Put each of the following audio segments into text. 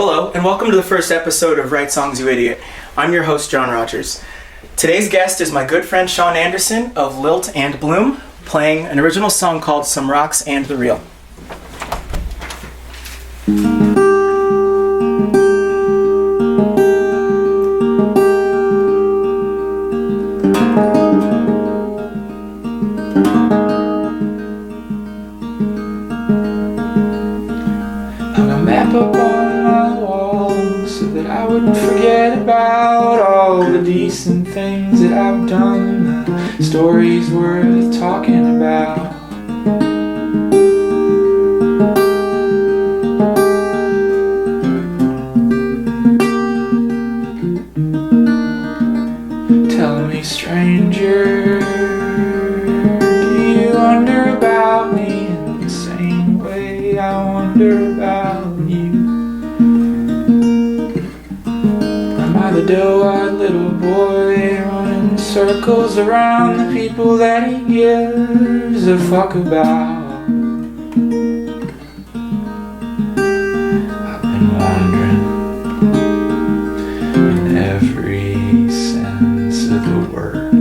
Hello, and welcome to the first episode of Write Songs You Idiot. I'm your host, John Rogers. Today's guest is my good friend Sean Anderson of Lilt and Bloom, playing an original song called Some Rocks and the Reel. Hung a map up on my wall so that I wouldn't forget about all the decent things that I've done, the stories worth talking about. Tell me, stranger, do you wonder about me in the same way I wonder about you? Am I the doe-eyed little boy running circles around the people that he gives a fuck about? I've been wandering in every sense of the word,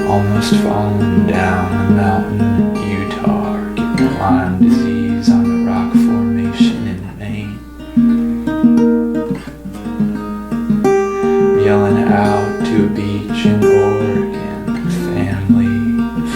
almost falling down a mountain in Utah, getting Lyme disease on the rock formation in Maine, yelling out to a beach in Oregon, family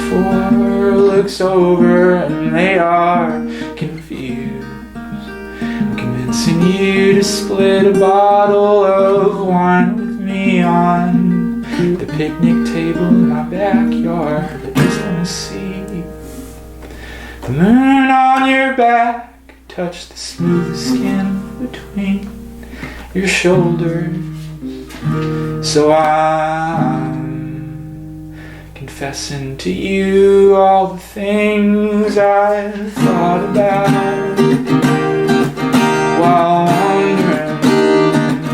four looks over and they are confused. I'm convincing you to split a bottle of wine with me on the picnic table in my backyard. I just wanna see the moon on your back touch the smooth skin between your shoulders. So I'm confessing to you all the things I've thought about while wandering,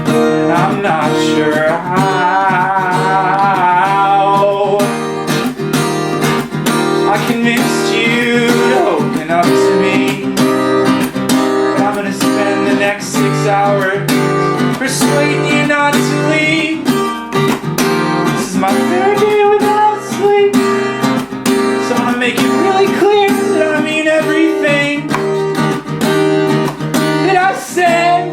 and I'm not sure how I convinced you to open up to me, but I'm gonna spend the next 6 hours persuading you not to leave. This is my third day without sleep, so I wanna make it really clear that I mean everything that I said,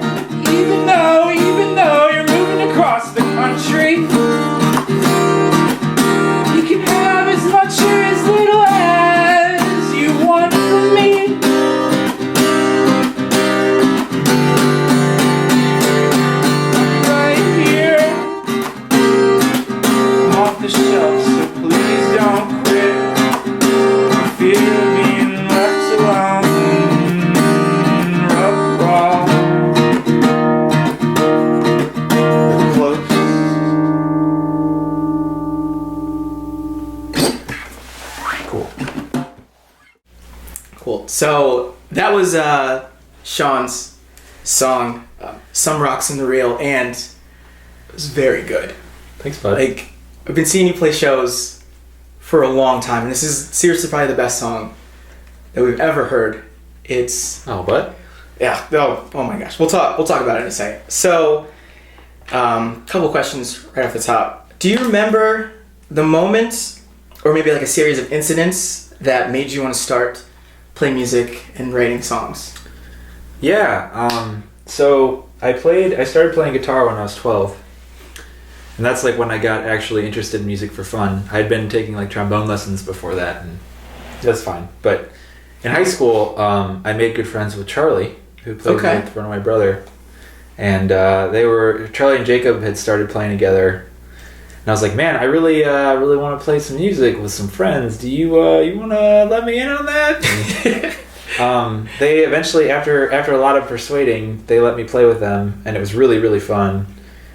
even though you're moving across the country. You can have as much or as little as you want from me. Right here, I'm off the shelf, so please don't quit. I fear being left alone, rough raw, close. Cool. So that was Sean's song, Some Rocks and the Reel, and it was very good. Thanks, bud. Like, I've been seeing you play shows for a long time, and this is seriously probably the best song that we've ever heard. It's but yeah. Oh my gosh. We'll talk about it in a second. So, couple questions right off the top. Do you remember the moment, or maybe like a series of incidents that made you want to start playing music and writing songs? yeah. So I started playing guitar when I was 12, and that's like when I got actually interested in music for fun. I'd been taking like trombone lessons before that, and that's fine. But in high school, I made good friends with Charlie, who played with Runaway Brother, and Charlie and Jacob had started playing together. And I was like, man, I really want to play some music with some friends. Do you want to let me in on that? They eventually, after a lot of persuading, they let me play with them, and it was really, really fun.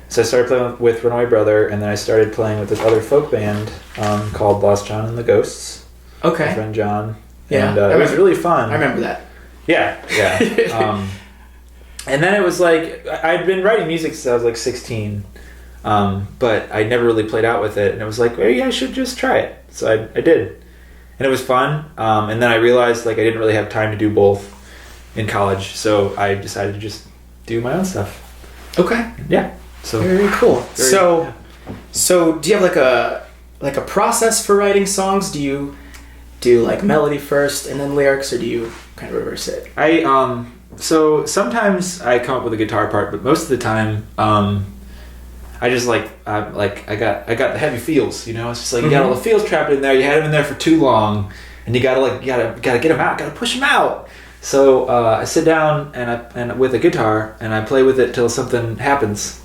So I started playing with Runaway Brother, and then I started playing with this other folk band called Lost John and the Ghosts. Okay. My friend John. Yeah. And it was really fun. I remember that. Yeah. And then it was like, I'd been writing music since I was like 16. But I never really played out with it, and it was like, maybe I should just try it. So I did, and it was fun. And then I realized like I didn't really have time to do both. in college, so I decided to just do my own stuff. Okay. Yeah. So Very cool. Very- so, yeah. so do you have like a process for writing songs? Do you do like melody first and then lyrics, or do you kind of reverse it? So sometimes I come up with a guitar part, but most of the time, I just I got the heavy feels. You know, it's just like you got all the feels trapped in there. You had them in there for too long, and you gotta get them out. Gotta push them out. So I sit down and with a guitar and I play with it till something happens,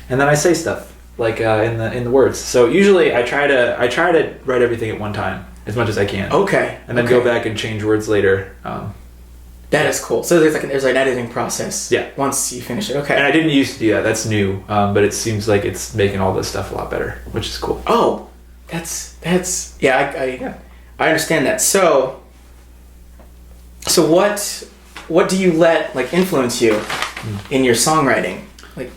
and then I say stuff in the words. So usually I try to write everything at one time as much as I can. Okay. And then go back and change words later. That is cool. So there's an editing process. Yeah. Once you finish it. Okay. And I didn't used to do that. That's new. But it seems like it's making all this stuff a lot better, which is cool. Oh, that's yeah. I understand that. So what do you let like influence you in your songwriting? Like,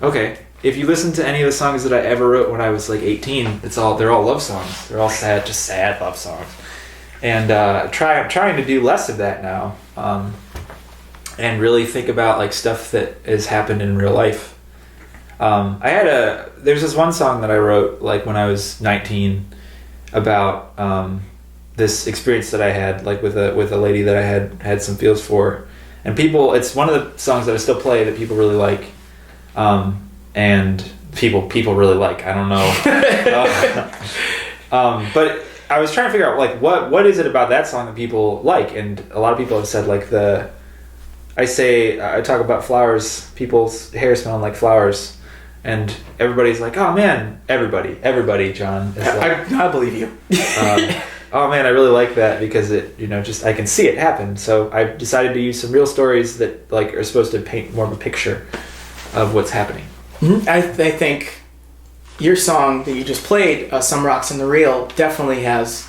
okay, if you listen to any of the songs that I ever wrote when I was like 18, they're all love songs. They're all sad love songs. And I'm trying to do less of that now, and really think about like stuff that has happened in real life. There's this one song that I wrote like when I was 19 about this experience that I had like with a lady that I had some feels for, and it's one of the songs that I still play that people really like, and people really like. I don't know, but I was trying to figure out like what is it about that song that people like, and a lot of people have said like I talk about flowers, people's hair smelling like flowers, and everybody's like, oh man, everybody, John. Is like, I believe you. oh man, I really like that because it, just I can see it happen. So I decided to use some real stories that like are supposed to paint more of a picture of what's happening. Mm-hmm. I think your song that you just played, "Some Rocks in the Real," definitely has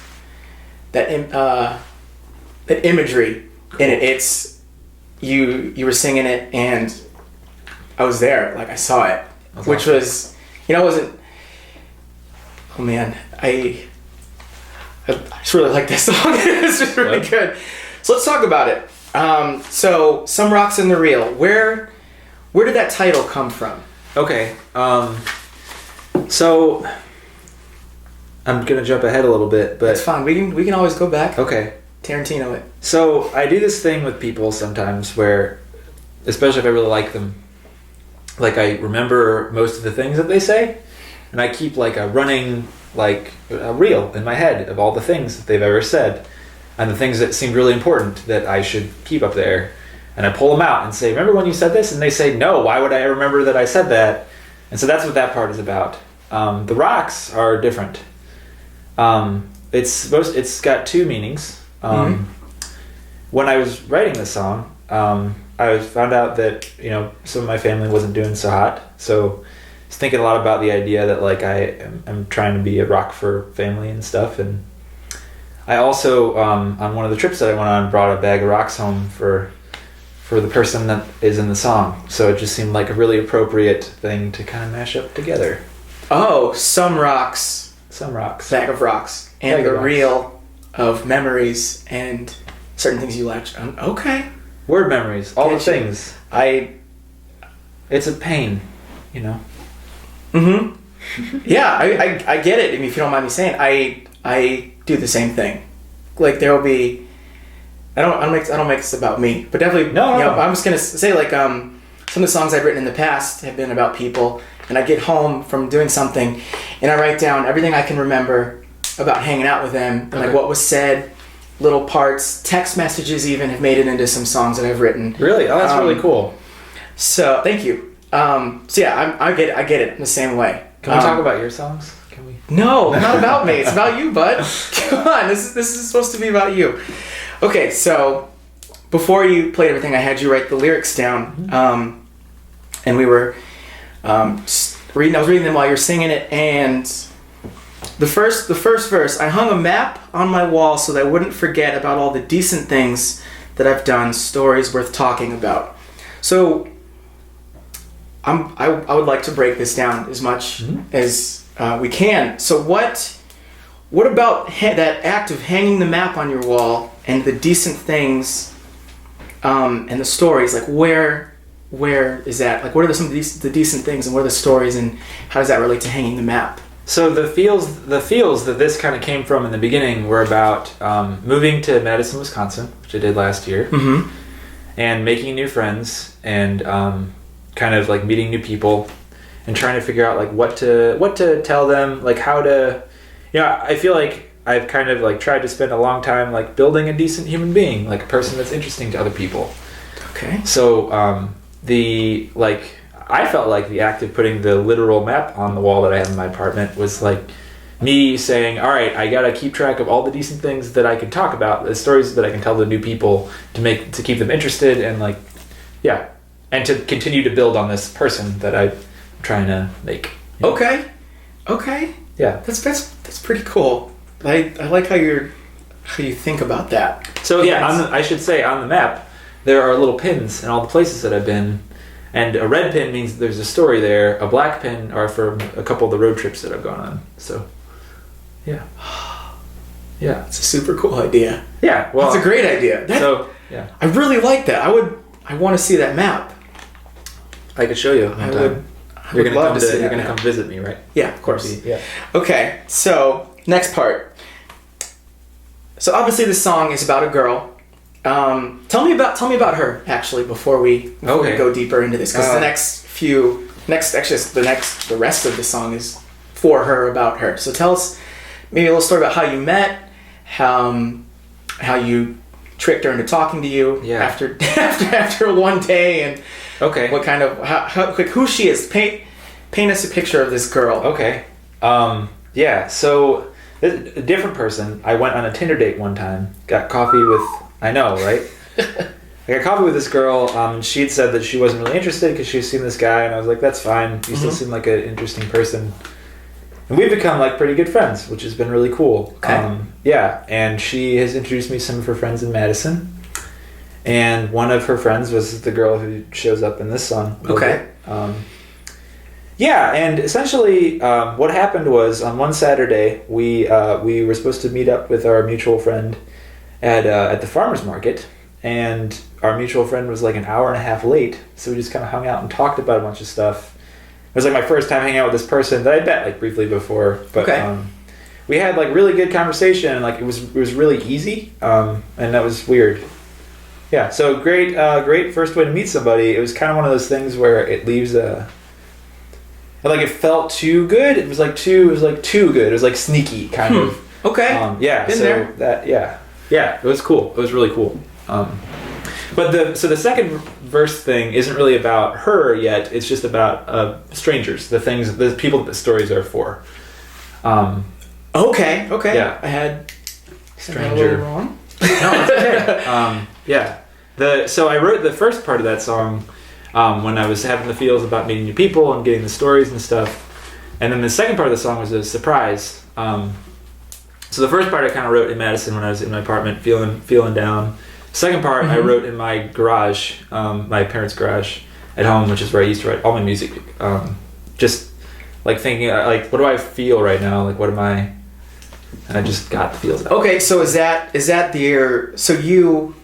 that imagery in it. It's you were singing it, and I was there, like I saw it, which awesome. was, it wasn't. Oh man, I just really like this song. It's just really good. So let's talk about it. So "Some Rocks in the Real," where did that title come from? Okay. So I'm gonna jump ahead a little bit, but It's fine. We can always go back. okay. Tarantino it. So I do this thing with people sometimes where, especially if I really like them, like I remember most of the things that they say, and I keep like a running like a reel in my head of all the things that they've ever said, and the things that seemed really important that I should keep up there, and I pull them out and say, remember when you said this? And they say, no, why would I remember that I said that? And so that's what that part is about. The rocks are different. It's got two meanings. When I was writing this song, I found out that some of my family wasn't doing so hot, so I was thinking a lot about the idea that like I'm trying to be a rock for family and stuff. And I also on one of the trips that I went on brought a bag of rocks home for the person that is in the song, so it just seemed like a really appropriate thing to kind of mash up together. Oh, some rocks, bag of rocks, and the reel of memories and certain things you latch on. Okay. Word memories, all the things. It's a pain, Mm-hmm. Yeah, I get it. I mean, if you don't mind me saying, I do the same thing. Like there will be. I don't make this about me, but definitely. No. I'm just gonna say like some of the songs I've written in the past have been about people, and I get home from doing something, and I write down everything I can remember about hanging out with them, and like what was said, little parts, text messages even have made it into some songs that I've written. Really? Oh, that's really cool. So thank you. So yeah, I get it in the same way. Can we talk about your songs? Can we? No, not about me. It's about you, bud. Come on, this is supposed to be about you. Okay, so before you played everything, I had you write the lyrics down, and we were reading. I was reading them while you were singing it, and the first verse. I hung a map on my wall so that I wouldn't forget about all the decent things that I've done. Stories worth talking about. So I would like to break this down as much as we can. So what about that act of hanging the map on your wall and the decent things and the stories, like where is that? Like, what are some of the decent things, and what are the stories, and how does that relate to hanging the map? So the feels that this kind of came from in the beginning were about moving to Madison, Wisconsin, which I did last year, Mm-hmm. and making new friends, and kind of like meeting new people, and trying to figure out like what to tell them, like how to, I feel like I've kind of like tried to spend a long time like building a decent human being, like a person that's interesting to other people. Okay. So I felt like the act of putting the literal map on the wall that I have in my apartment was like me saying, all right, I gotta keep track of all the decent things that I can talk about, the stories that I can tell the new people to keep them interested, and like, yeah, and to continue to build on this person that I'm trying to make. Okay. Yeah. That's pretty cool. I like how you think about that. So yeah, I should say on the map there are little pins in all the places that I've been, and a red pin means there's a story there. A black pin are from a couple of the road trips that I've gone on. So, yeah. It's a super cool idea. Yeah, well, it's a great idea. Yeah, I really like that. I want to see that map. I could show you. I would love to see that. You're gonna come visit me, right? Yeah, of course. Yeah. Okay, so next part. So obviously this song is about a girl. Tell me about her actually before we go deeper into this, because the rest of the song is for her, about her. So tell us maybe a little story about how you met, how you tricked her into talking to you after one day, and what kind of who she is. Paint us a picture of this girl. Okay. So a different person. I went on a Tinder date one time. Got coffee with. I know, right? I got coffee with this girl. She had said that she wasn't really interested because she had seen this guy, and I was like, "That's fine. You still seem like an interesting person." And we've become like pretty good friends, which has been really cool. Okay. And she has introduced me to some of her friends in Madison, and one of her friends was the girl who shows up in this song. Okay. And essentially, what happened was on one Saturday we were supposed to meet up with our mutual friend at the farmer's market, and our mutual friend was like an hour and a half late, so we just kind of hung out and talked about a bunch of stuff. It was like my first time hanging out with this person that I met like briefly before, but we had like really good conversation, and like it was really easy, and that was weird. Yeah, so great first way to meet somebody. It was kind of one of those things where it leaves like it felt too good. It was too good. It was like sneaky kind of. Okay. Been there. Yeah, it was cool. It was really cool. But the second verse thing isn't really about her yet. It's just about strangers, the people that the stories are for. Okay. Yeah. I had Stranger. a little wrong. No, it's okay. So I wrote the first part of that song when I was having the feels about meeting new people and getting the stories and stuff. And then the second part of the song was a surprise. So the first part I kind of wrote in Madison when I was in my apartment feeling down. Second part I wrote in my garage, my parents' garage at home, which is where I used to write all my music. Just like thinking, like, what do I feel right now? Like, what am I? And I just got the feels. Okay, so is that so you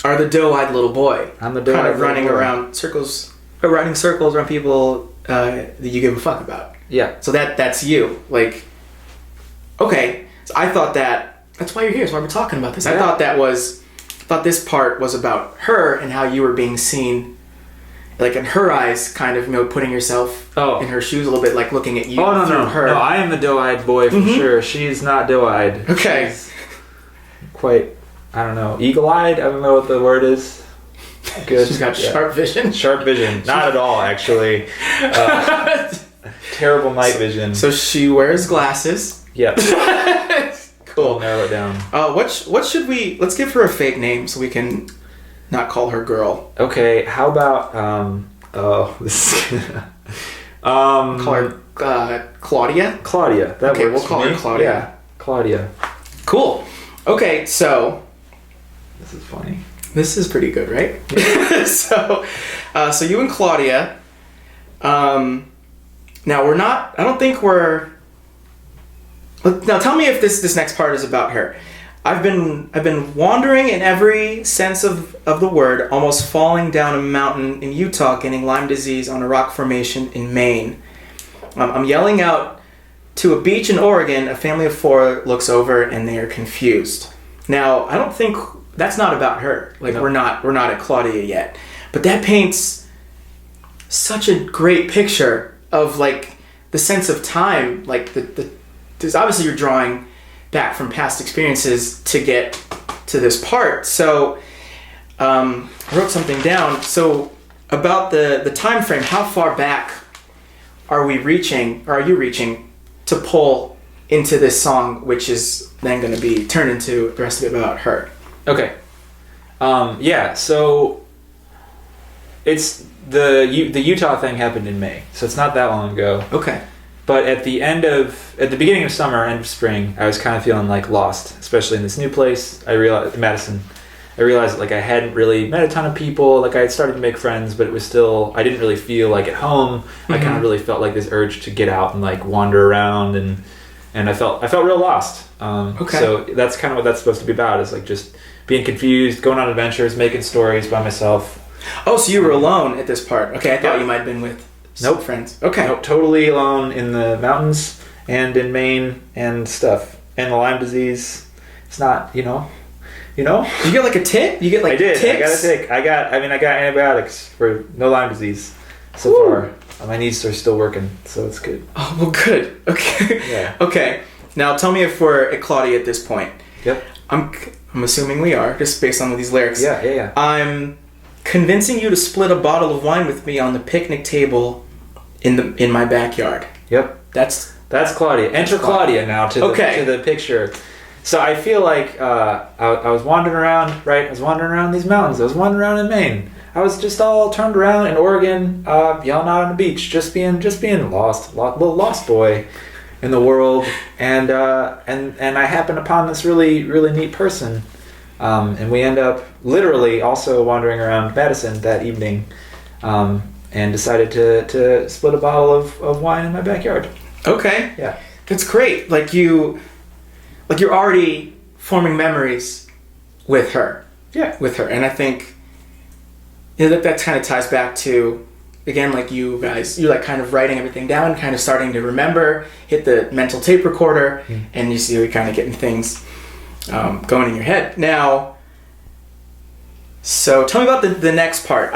are the doe-eyed little boy? I'm the doe-eyed kind of running little boy. around circles around people that you give a fuck about. Yeah. So that's you. Like, okay. So I thought that's why you're here. That's why we're talking about this. Yeah. I thought this part was about her and how you were being seen, like in her eyes, kind of, putting yourself in her shoes a little bit, like looking at you through her. No, I am the doe-eyed boy for sure. She's not doe-eyed. Okay. She's quite, I don't know, eagle-eyed? I don't know what the word is. Good. She's got sharp vision. Sharp vision. Not at all, actually. Terrible night vision. So she wears glasses. Yep. Cool. We'll narrow it down. What should we? Let's give her a fake name so we can not call her girl. Okay. How about call her Claudia. Claudia. That okay, works. We'll call her Claudia. Yeah, Claudia. Cool. Okay, so this is funny. This is pretty good, right? so you and Claudia. Now we're not. I don't think we're. Now tell me if this next part is about her. I've been wandering in every sense of the word, almost falling down a mountain in Utah, getting Lyme disease on a rock formation in Maine. I'm yelling out to a beach in Oregon. A family of 4 looks over and they are confused. Now, I don't think that's not about her. Like, No. we're not at Claudia yet, but that paints such a great picture of like the sense of time. Like there's obviously you're drawing back from past experiences to get to this part. So I wrote something down. So about the time frame, how far back are you reaching to pull into this song, which is then going to be turned into the rest of it about her? Okay. Yeah, so it's the Utah thing happened in May, so it's not that long ago. Okay. But at the beginning of summer, end of spring, I was kind of feeling like lost, especially in this new place. I realized Madison. I realized that, like, I hadn't really met a ton of people. Like, I had started to make friends, but it was still, I didn't really feel like at home. Mm-hmm. I kind of really felt like this urge to get out and like wander around, and I felt real lost. Okay. So that's kind of what that's supposed to be about, is like just being confused, going on adventures, making stories by myself. Oh, so you were alone at this part. Okay, I thought Yeah. you might have been with some Nope. friends. Okay. Nope, totally alone in the mountains and in Maine and stuff. And the Lyme disease, it's not, you know. You get like a tick? You get like I did. ticks? I got a tick. I got antibiotics for no Lyme disease so Woo. far. My knees are still working, so it's good. Oh, well, good. Okay. Yeah. Okay. Now tell me if we're at Claudia at this point. Yep. I'm assuming we are, just based on these lyrics. Yeah. I'm convincing you to split a bottle of wine with me on the picnic table in my backyard. Yep. That's Claudia. Enter Claudia now to the picture. So I feel like I was wandering around, right? I was wandering around these mountains. I was wandering around in Maine. I was just all turned around in Oregon, yelling out on the beach, just being lost, little lost boy in the world. And I happened upon this really, really neat person. And we end up literally also wandering around Madison that evening, and decided to split a bottle of wine in my backyard. okay. Yeah. That's great. Like you're already forming memories with her. Yeah. With her. And I think that kind of ties back to, again, like you guys, you're like kind of writing everything down, kind of starting to remember, hit the mental tape recorder, and you see you're kind of getting things going in your head. Now, so tell me about the next part.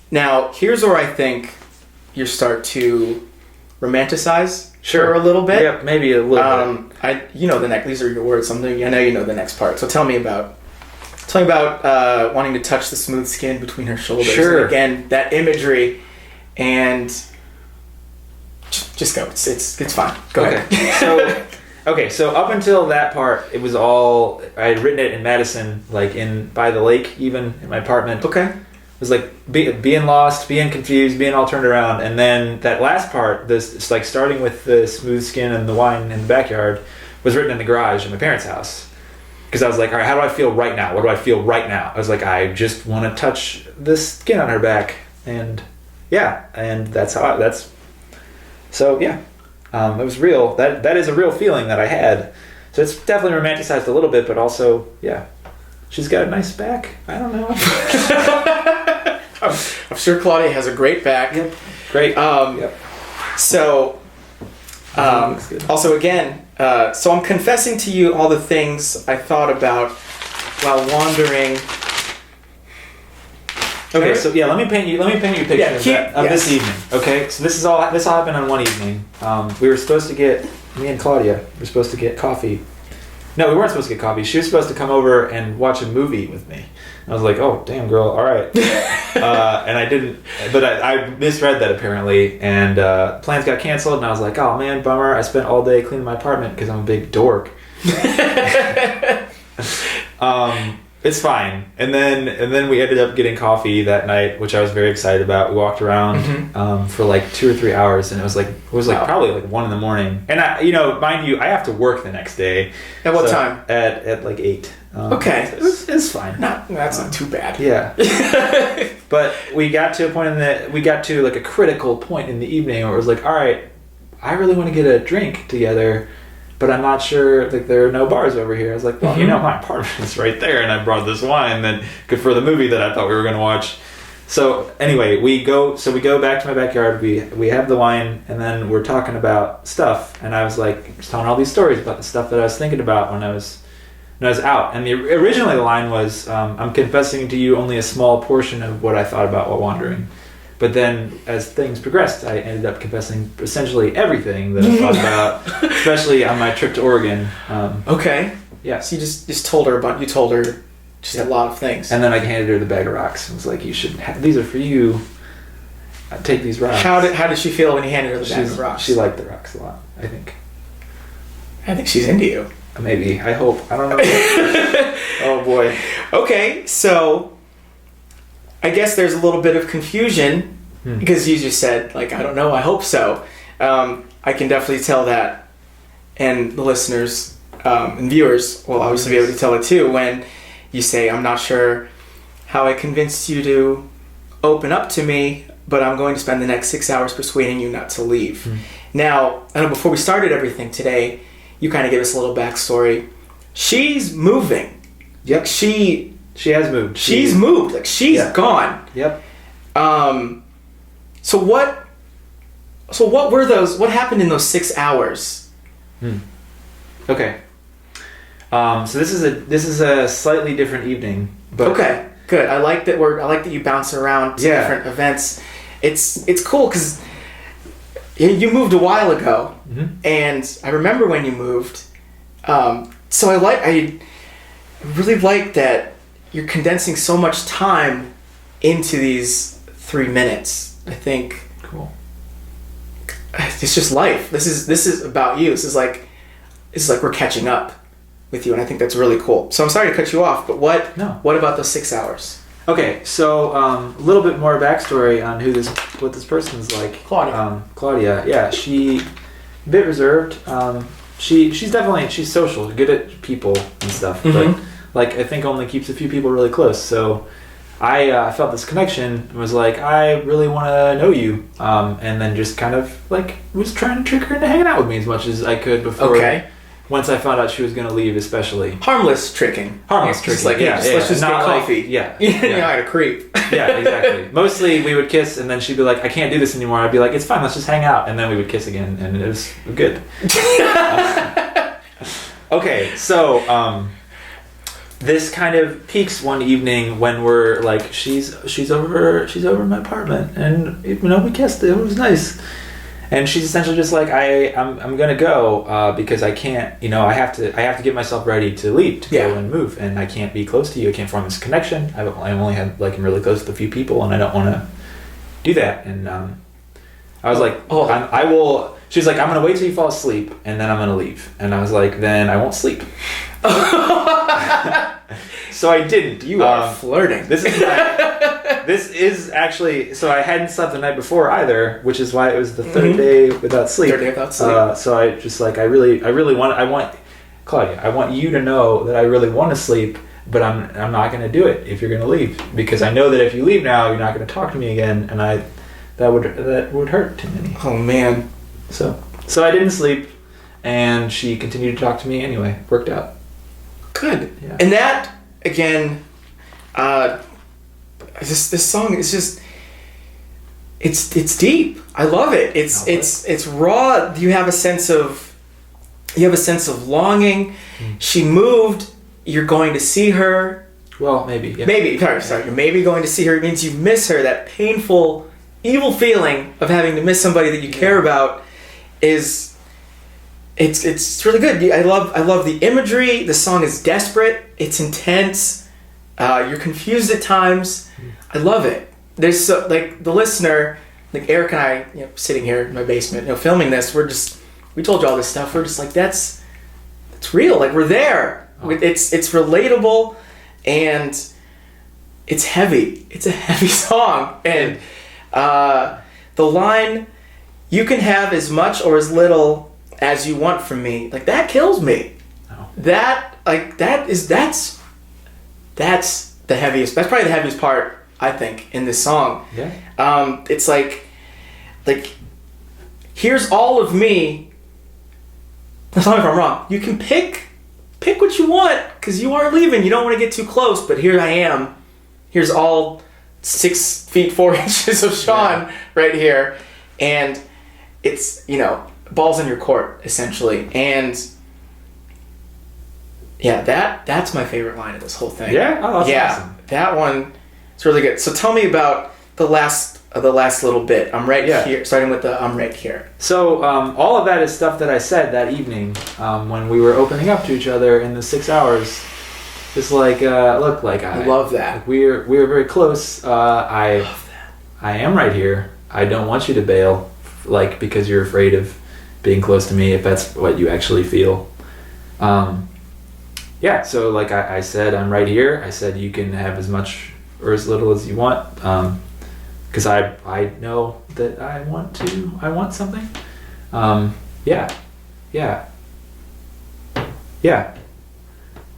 Now, here's where I think you start to romanticize her a little bit. Yep, maybe a little bit. These are your words. I know you know the next part. So tell me about wanting to touch the smooth skin between her shoulders. Sure. And again, that imagery, and just go. It's fine. Go ahead. So up until that part, it was all, I had written it in Madison, like by the lake, even in my apartment. Okay. It was like being lost, being confused, being all turned around, and then that last part, it's like starting with the smooth skin and the wine in the backyard, was written in the garage in my parents' house. Because I was like, all right, how do I feel right now? What do I feel right now? I was like, I just want to touch the skin on her back, and yeah, and that's it was real. That is a real feeling that I had. So it's definitely romanticized a little bit, but also, yeah, she's got a nice back. I don't know. I'm sure Claudia has a great back. Yep. Great. Yep. So, Looks good. also again, so I'm confessing to you all the things I thought about while wandering. Okay, so yeah, let me paint you a picture of this evening. Okay, so this all happened on one evening. We were supposed to me and Claudia were supposed to get coffee. No, we weren't supposed to get coffee. She was supposed to come over and watch a movie with me. And I was like, oh, damn, girl, all right. And I didn't, but I misread that apparently, and plans got canceled, and I was like, oh man, bummer. I spent all day cleaning my apartment because I'm a big dork. It's fine. And then we ended up getting coffee that night, which I was very excited about. We walked around for like 2 or 3 hours, and it was Wow. probably like 1 a.m. And mind you, I have to work the next day. At what time? At like 8. Okay. It's fine. That's not too bad. Yeah. But we got to like a critical point in the evening where it was like, all right, I really want to get a drink together. but I'm not sure, like, there are no bars over here. I was like, well, you know, my apartment is right there, and I brought this wine that good for the movie that I thought we were going to watch. So anyway, we go back to my backyard, we have the wine, and then we're talking about stuff, and I was like, just telling all these stories about the stuff that I was thinking about when I was out. And originally the line was, I'm confessing to you only a small portion of what I thought about while wandering. But then, as things progressed, I ended up confessing essentially everything that I thought about, especially on my trip to Oregon. Okay. Yeah. So you just told her just a lot of things. And then I handed her the bag of rocks and was like, "You should these are for you. Take these rocks." How did she feel when you handed her the bag of rocks? She liked the rocks a lot, I think. I think she's into you. Maybe. I hope. I don't know. Oh boy. Okay, so I guess there's a little bit of confusion because you just said, like, I don't know, I hope so. I can definitely tell that, and the listeners and viewers will obviously be able to tell it too when you say, I'm not sure how I convinced you to open up to me, but I'm going to spend the next 6 hours persuading you not to leave. Now, I know before we started everything today, you kind of gave us a little backstory. She's moving. Yep. She has moved. She's moved. Like, she's gone. Yep. So what were those? What happened in those 6 hours? Okay. So this is a slightly different evening. But okay. Good. I like that you bounce around to different events. It's cool because you moved a while ago, and I remember when you moved. So I really like that you're condensing so much time into these 3 minutes. I think. Cool. It's just life. This is about you. This is like we're catching up with you, and I think that's really cool. So I'm sorry to cut you off, but what about those 6 hours? Okay, so a little bit more backstory on what this person's like. Claudia. Claudia, yeah, she a bit reserved. She's social, good at people and stuff, but like I think only keeps a few people really close. So I felt this connection and was like, I really want to know you, and then just kind of like was trying to trick her into hanging out with me as much as I could before. Okay. Once I found out she was going to leave, especially. Harmless tricking. Harmless tricking. Just like, let's just get coffee. Yeah. You know how to creep. Yeah, exactly. Mostly we would kiss, and then she'd be like, I can't do this anymore. I'd be like, it's fine, let's just hang out. And then we would kiss again, and it was good. Okay, so this kind of peaks one evening when we're like, she's over in my apartment, and we kissed. It was nice. And she's essentially just like, I'm gonna go because I can't, I have to get myself ready to leave, to go and move, and I can't be close to you. I can't form this connection. I only have I'm really close to a few people, and I don't want to do that. And I was like, I will. She's like, I'm gonna wait till you fall asleep, and then I'm gonna leave. And I was like, then I won't sleep. So I didn't. You are flirting. This is actually, so I hadn't slept the night before either, which is why it was the third day without sleep. Third day without sleep. So I just like, I want Claudia, I want you to know that I really want to sleep, but I'm not going to do it if you're going to leave, because I know that if you leave now, you're not going to talk to me again, and that would hurt too many. Oh man. So I didn't sleep, and she continued to talk to me anyway. Worked out. Good. Yeah. And that again, this song is just it's deep. I love it. It's raw. You have a sense of longing. She moved. You're going to see her. Well, maybe. Yeah. Maybe. Sorry. You're maybe going to see her. It means you miss her. That painful, evil feeling of having to miss somebody that you care about is. It's really good. I love the imagery. The song is desperate. It's intense. You're confused at times. I love it. There's the listener, like Eric and I, sitting here in my basement, filming this. We told you all this stuff. We're just like, that's real. Like, we're there. Oh. It's relatable, and it's heavy. It's a heavy song, and the line, "You can have as much or as little as you want from me," like, that kills me. Oh. That's the heaviest. That's probably the heaviest part, I think, in this song. Yeah. It's like here's all of me, tell me if I'm wrong, you can pick what you want, because you are leaving. You don't want to get too close, but here I am. Here's all 6 feet 4 inches of Sean right here. And it's, balls in your court, essentially. And yeah, that's my favorite line of this whole thing. Yeah? Oh, that's awesome. That one is really good. So tell me about the last little bit. I'm right here, starting with the I'm right here. So all of that is stuff that I said that evening when we were opening up to each other in the 6 hours. It's like, look, like I love that. Like we're very close. I love that. I am right here. I don't want you to bail, like, because you're afraid of being close to me, if that's what you actually feel. Yeah, so like I said, I'm right here. I said you can have as much or as little as you want, because I know that I want something. Yeah.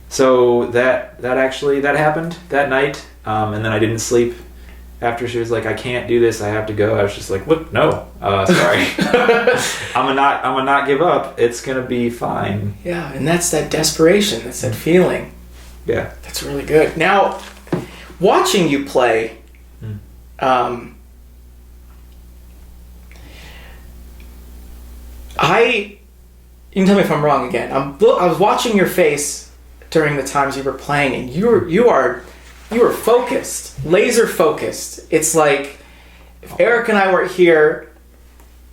So that happened that night, and then I didn't sleep. After she was like, I can't do this, I have to go. I was just like, look, no, sorry. I'm gonna not give up. It's gonna be fine. Yeah, and that's that desperation. That's that feeling. Yeah. That's really good. Now, watching you play, you can tell me if I'm wrong again. I was watching your face during the times you were playing, and you were focused, laser focused. It's like, if Eric and I weren't here,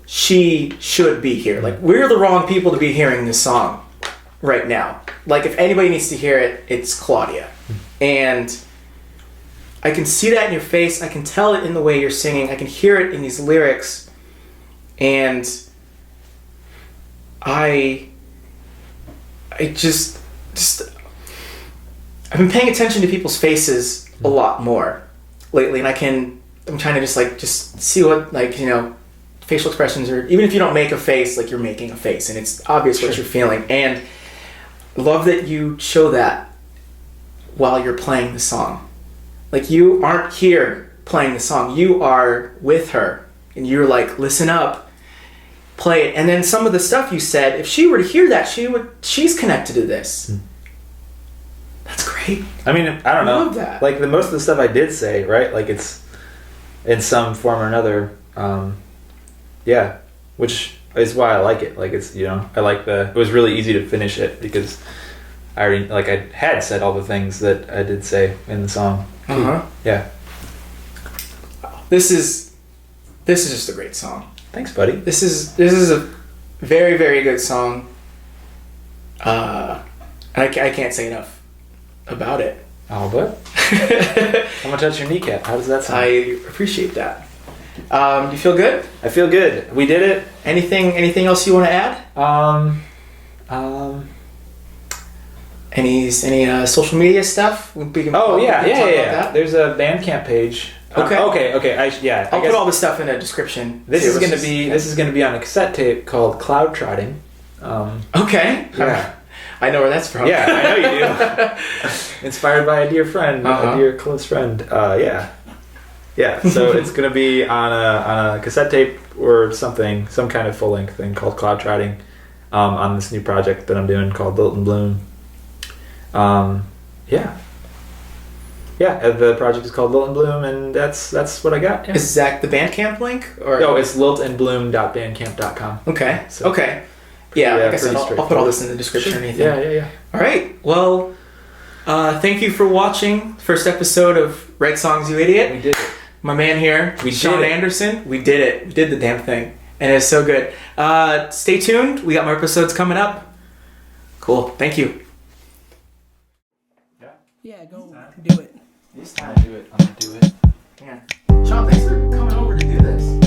she should be here. Like, we're the wrong people to be hearing this song right now. Like, if anybody needs to hear it, it's Claudia. And I can see that in your face. I can tell it in the way you're singing. I can hear it in these lyrics. And I just I've been paying attention to people's faces a lot more lately, and I'm trying to just see what, facial expressions, or even if you don't make a face, like, you're making a face and it's obvious what you're feeling. And I love that you show that while you're playing the song. Like, you aren't here playing the song, you are with her, and you're like, listen up, play it. And then some of the stuff you said, if she were to hear that, she's connected to this. That's great. I mean, I don't know. Love that. Like, the most of the stuff I did say, right? Like, it's in some form or another. Yeah, which is why I like it. Like, it's, I like it was really easy to finish it because I already, like, I had said all the things that I did say in the song. Yeah. This is just a great song. Thanks, buddy. This is a very, very good song. I can't say enough about it. Oh, but I'm gonna touch your kneecap. How does that sound? I appreciate that. Do you feel good? I feel good. We did it. Anything else you want to add? Any social media stuff? We can talk about that. There's a Bandcamp page. Okay. Okay. I'll put all the stuff in the description. This is gonna be on a cassette tape called Cloud Trotting. Okay. Yeah. I know where that's from. Yeah, I know you do. Inspired by a dear friend, a dear close friend. Yeah. So it's gonna be on a cassette tape or something, some kind of full length thing called Cloud Trotting, on this new project that I'm doing called Lilt and Bloom. Yeah. The project is called Lilt and Bloom, and that's what I got. Yeah. Is that the Bandcamp link? Or no, it's liltandbloom.bandcamp.com. Okay. So, okay. Yeah, like I said, I'll put all this in the description or anything. Yeah. All right. Well, thank you for watching first episode of Write Songs, You Idiot. We did it. My man here, Sean Anderson. We did it. We did the damn thing. And it's so good. Stay tuned. We got more episodes coming up. Cool. Thank you. Yeah, go do it. This time, do it. I'm gonna do it. Yeah. Sean, thanks for coming over to do this.